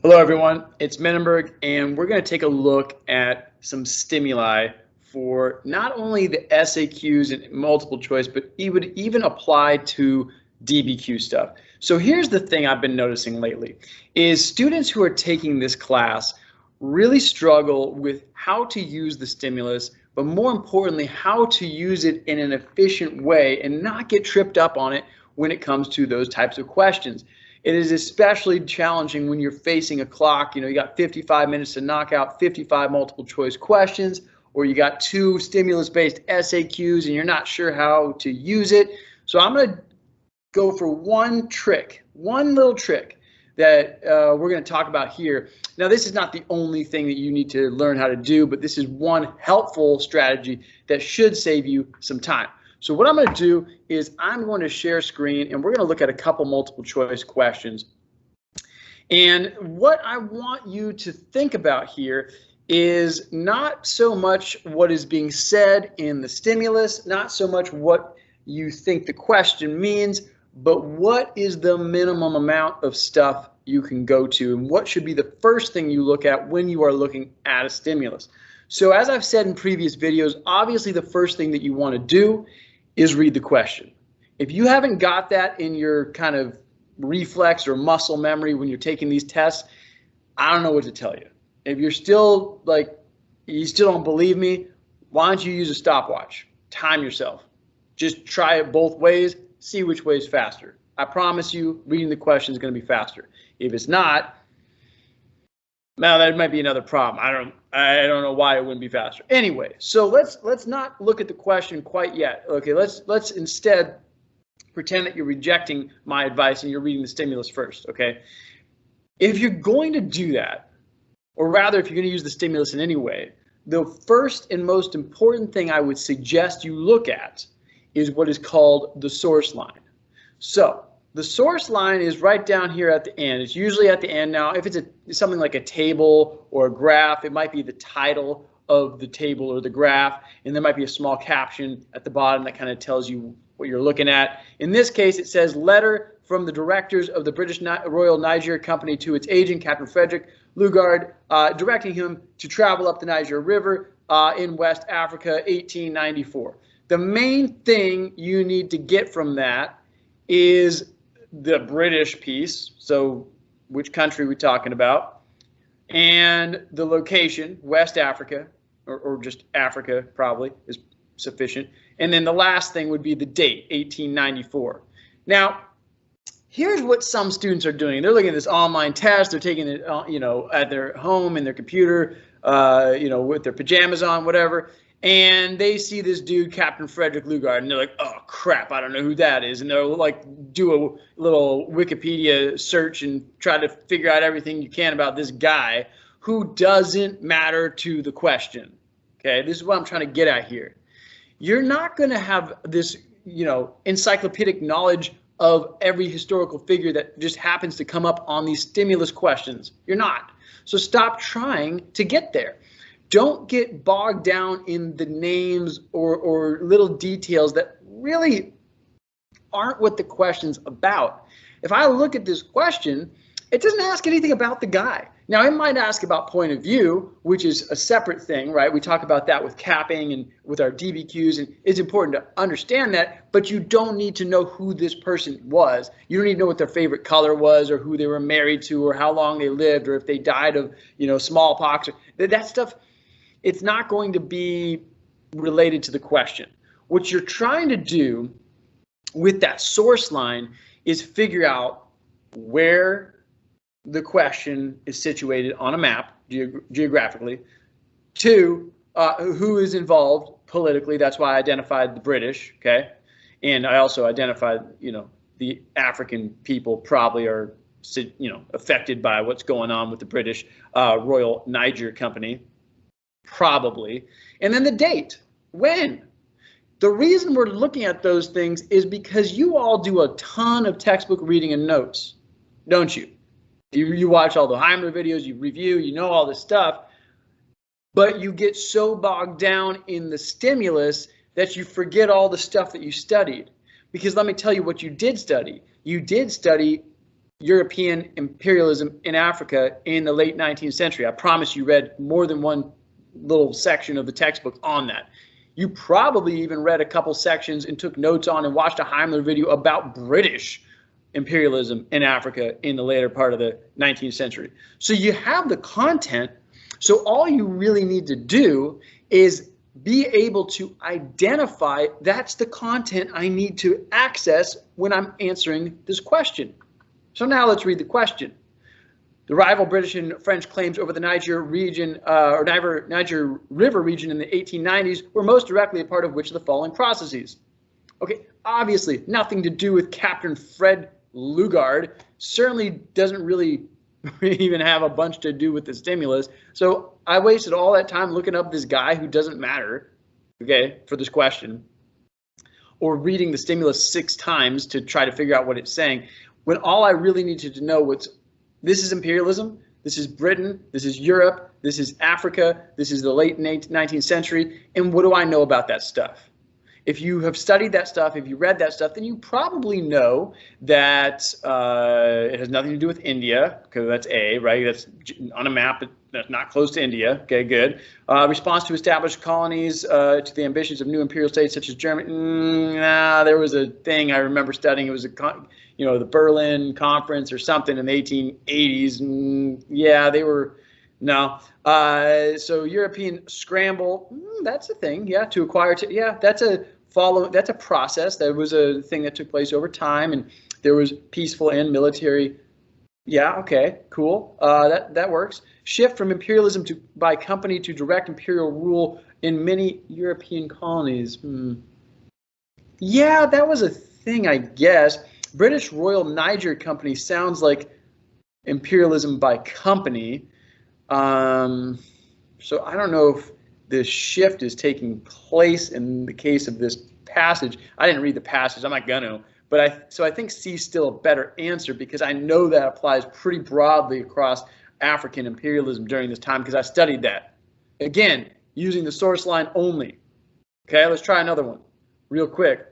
Hello everyone, it's Menenberg, and we're going to take a look at some stimuli for not only the SAQs and multiple choice, but it would even apply to DBQ stuff. So here's the thing I've been noticing lately, is students who are taking this class really struggle with how to use the stimulus, but more importantly, how to use it in an efficient way and not get tripped up on it when it comes to those types of questions. It is especially challenging when you're facing a clock. You got 55 minutes to knock out 55 multiple choice questions, or you got 2 stimulus-based SAQs and you're not sure how to use it. So I'm going to go for one little trick that we're going to talk about here. Now, this is not the only thing that you need to learn how to do, but this is one helpful strategy that should save you some time. So what I'm going to do is I'm going to share screen and we're going to look at a couple multiple choice questions. And what I want you to think about here is not so much what is being said in the stimulus, not so much what you think the question means, but what is the minimum amount of stuff you can go to, and what should be the first thing you look at when you are looking at a stimulus. So as I've said in previous videos, obviously the first thing that you want to do is read the question. If you haven't got that in your kind of reflex or muscle memory when you're taking these tests, I don't know what to tell you. If you're still you still don't believe me, why don't you use a stopwatch? Time yourself. Just try it both ways, see which way is faster. I promise you, reading the question is going to be faster. If it's not, now that might be another problem. I don't know why it wouldn't be faster. Anyway, so let's not look at the question quite yet. Okay, let's instead pretend that you're rejecting my advice and you're reading the stimulus first. Okay, if you're going to do that, or rather if you're going to use the stimulus in any way, the first and most important thing I would suggest you look at is what is called the source line. So the source line is right down here at the end. It's usually at the end. Now, if it's something like a table or a graph, it might be the title of the table or the graph, and there might be a small caption at the bottom that kind of tells you what you're looking at. In this case, it says letter from the directors of the British Royal Niger Company to its agent, Captain Frederick Lugard, directing him to travel up the Niger River in West Africa, 1894. The main thing you need to get from that is the British piece, so which country we're talking about, and the location, West Africa, or just Africa probably is sufficient. And then the last thing would be the date, 1894. Now, here's what some students are doing. They're looking at this online test. They're taking it, at their home in their computer, with their pajamas on, whatever. And they see this dude, Captain Frederick Lugard, and they're like, oh, crap, I don't know who that is. And they'll do a little Wikipedia search and try to figure out everything you can about this guy who doesn't matter to the question. Okay, this is what I'm trying to get at here. You're not going to have this, encyclopedic knowledge of every historical figure that just happens to come up on these stimulus questions. You're not. So stop trying to get there. Don't get bogged down in the names or little details that really aren't what the question's about. If I look at this question, it doesn't ask anything about the guy. Now, it might ask about point of view, which is a separate thing, right? We talk about that with capping and with our DBQs, and it's important to understand that, but you don't need to know who this person was. You don't need to know what their favorite color was or who they were married to or how long they lived or if they died of, smallpox. That stuff, it's not going to be related to the question. What you're trying to do with that source line is figure out where the question is situated on a map geographically. 2, who is involved politically. That's why I identified the British, okay? And I also identified, the African people probably are, affected by what's going on with the British Royal Niger Company. Probably. And then the date. When? The reason we're looking at those things is because you all do a ton of textbook reading and notes, don't you? You watch all the Heimler videos, you review, you know all this stuff, but you get so bogged down in the stimulus that you forget all the stuff that you studied. Because let me tell you what you did study. You did study European imperialism in Africa in the late 19th century. I promise you read more than one little section of the textbook on that. You probably even read a couple sections and took notes on and watched a Heimler video about British imperialism in Africa in the later part of the 19th century. So you have the content. So all you really need to do is be able to identify that's the content I need to access when I'm answering this question. So now let's read the question. The rival British and French claims over the Niger region or Niger River region in the 1890s were most directly a part of which of the following processes? Okay, obviously nothing to do with Captain Fred Lugard. Certainly doesn't really even have a bunch to do with the stimulus. So I wasted all that time looking up this guy who doesn't matter, okay, for this question, or reading the stimulus 6 times to try to figure out what it's saying, when all I really needed to know was this is imperialism, this is Britain, this is Europe, this is Africa, this is the late 19th century, and what do I know about that stuff? If you have studied that stuff, if you read that stuff, then you probably know that it has nothing to do with India, because that's A, right? That's on a map, but that's not close to India. Okay, good. Response to established colonies to the ambitions of new imperial states such as Germany. Nah, there was a thing I remember studying. It was the Berlin Conference or something in the 1880s. Yeah, they were. No. So European scramble, that's a thing, yeah, to acquire, that's a process. That was a thing that took place over time, and there was peaceful and military. Yeah, okay, cool. That works. Shift from imperialism by company to direct imperial rule in many European colonies. Yeah, that was a thing, I guess. British Royal Niger Company sounds like imperialism by company. So I don't know if this shift is taking place in the case of this passage. I didn't read the passage. I'm not going to. But I think C is still a better answer, because I know that applies pretty broadly across African imperialism during this time, because I studied that. Again, using the source line only. Okay, let's try another one real quick.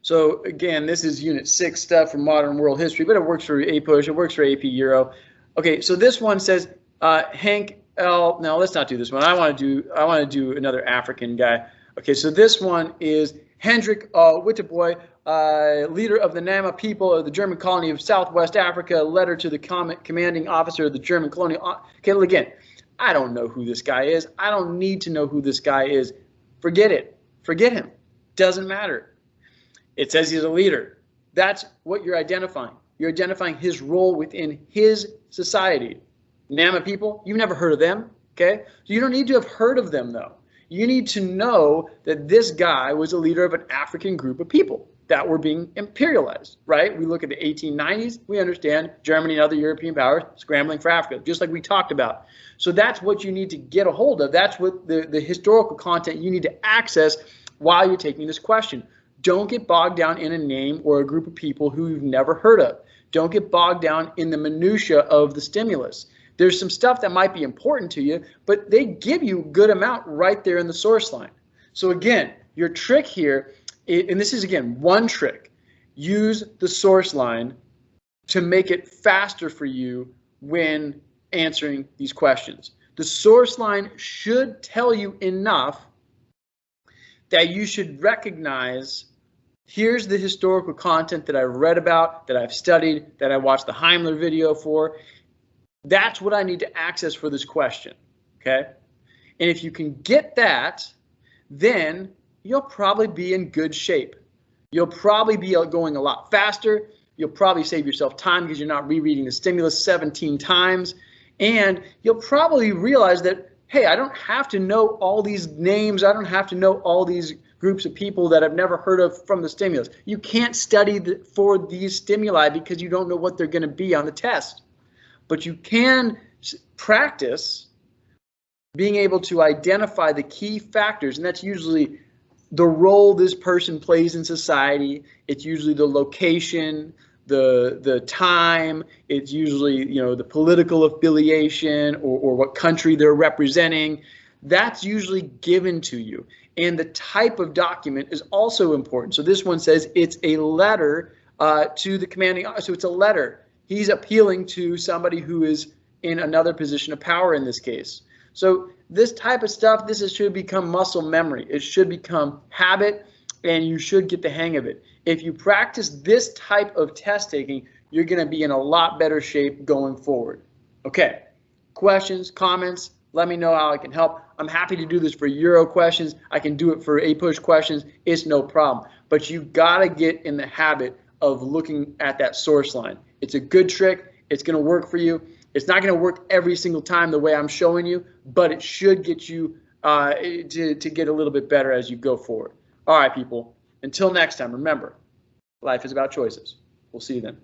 So again, this is Unit 6 stuff from Modern World History, but it works for APUSH, it works for AP Euro. Okay, so this one says Hank L. No, let's not do this one. I want to do another African guy. Okay, so this one is Hendrik Witbooi, leader of the Nama people of the German colony of Southwest Africa. Letter to the commanding officer of the German colony. Okay, again, I don't know who this guy is. I don't need to know who this guy is. Forget it. Forget him. Doesn't matter. It says he's a leader. That's what you're identifying. You're identifying his role within his society. Nama people, you've never heard of them, okay? So you don't need to have heard of them, though. You need to know that this guy was a leader of an African group of people that were being imperialized, right? We look at the 1890s, we understand Germany and other European powers scrambling for Africa, just like we talked about. So that's what you need to get a hold of. That's what the historical content you need to access while you're taking this question. Don't get bogged down in a name or a group of people who you've never heard of. Don't get bogged down in the minutia of the stimulus. There's some stuff that might be important to you, but they give you a good amount right there in the source line. So again, your trick here, and this is again one trick, use the source line to make it faster for you when answering these questions. The source line should tell you enough that you should recognize, here's the historical content that I've read about, that I've studied, that I watched the Heimler video for. That's what I need to access for this question, okay? And if you can get that, then you'll probably be in good shape. You'll probably be going a lot faster. You'll probably save yourself time because you're not rereading the stimulus 17 times. And you'll probably realize that, hey, I don't have to know all these names. I don't have to know all these groups of people that I've never heard of from the stimulus. You can't study for these stimuli because you don't know what they're going to be on the test. But you can practice being able to identify the key factors, and that's usually the role this person plays in society. It's usually the location, the time. It's usually, the political affiliation or what country they're representing. That's usually given to you. And the type of document is also important. So this one says it's a letter to the commanding officer. So it's a letter. He's appealing to somebody who is in another position of power in this case. So this type of stuff, should become muscle memory. It should become habit, and you should get the hang of it. If you practice this type of test taking, you're going to be in a lot better shape going forward. Okay, questions, comments, let me know how I can help. I'm happy to do this for Euro questions. I can do it for APUSH questions. It's no problem. But you got to get in the habit of looking at that source line. It's a good trick. It's going to work for you. It's not going to work every single time the way I'm showing you, but it should get you to get a little bit better as you go forward. All right, people. Until next time, remember, life is about choices. We'll see you then.